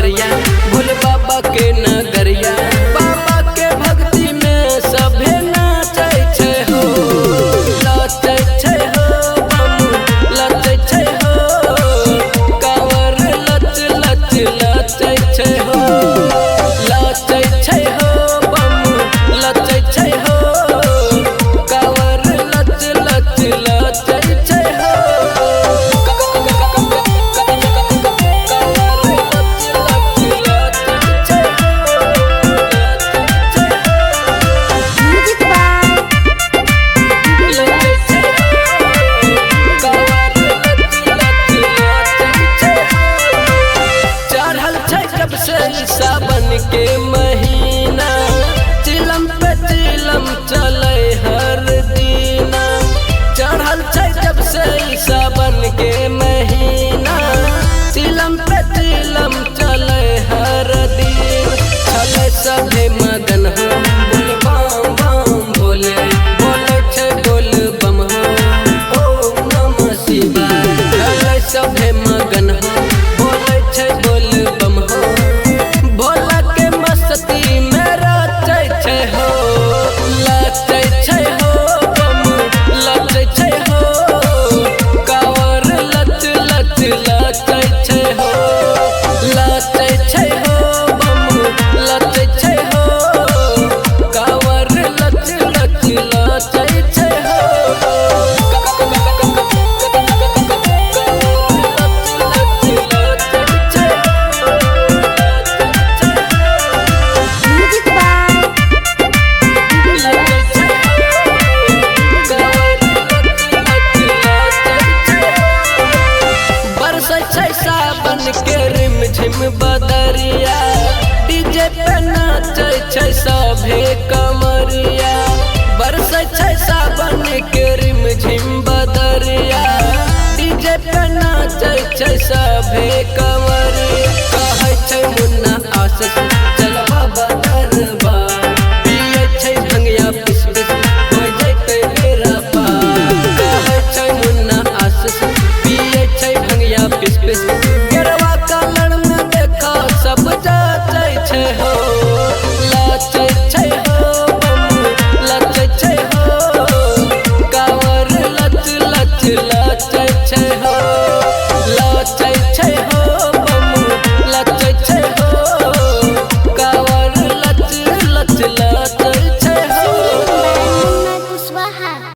कमरिया भोले बाबा के नगरिया। बाबा के भक्ति में सभे नाचै छै हो, नाचै छै हो, लचै छै हो, कांवर लच लच लचै छै हो, लचै छै हो, लचै छै हो, कांवर लच लच लचै छै हो। सावन के महीना चिलम पे चिलम चले हर दीना, चढ़ल छै जब से सावन के महीना चिलम पे चिलम चले हर दिन। चले सभे मगन हो बोल बम बम भोले, बोले छै बोल बम हो ओम नमः शिवाय। चले सभे मगन हो बोले छै बोल बम हो, भोला के मस्ती में रचै छै हो, लचै छै हो, लचै छै हो, कांवर लच लच लचै छै हो, लचै छै हो, लचै छै हो, कांवर लच लच लचै छै हो। सावन के रिम झिम बदरिया डीजे पे नाचै छै सभे कमरिया। बरसै छै सावन के रिम झिम बदरिया डीजे पे नाचै छै सभे कमरिया।